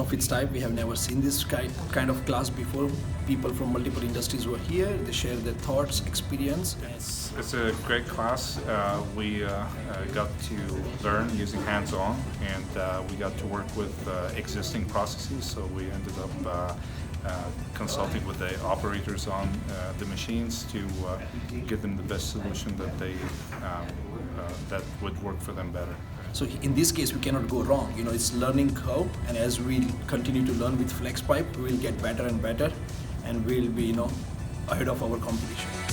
of its type. We have never seen this kind of class before. People from multiple industries were here. They share their thoughts, experience. It's a great class. We got to learn using hands-on, and we got to work with existing processes. So we ended up consulting with the operators on the machines to give them the best solution that that would work for them better. So in this case, we cannot go wrong. It's learning curve, and as we continue to learn with Flexpipe, we will get better and better, and we'll be, ahead of our competition.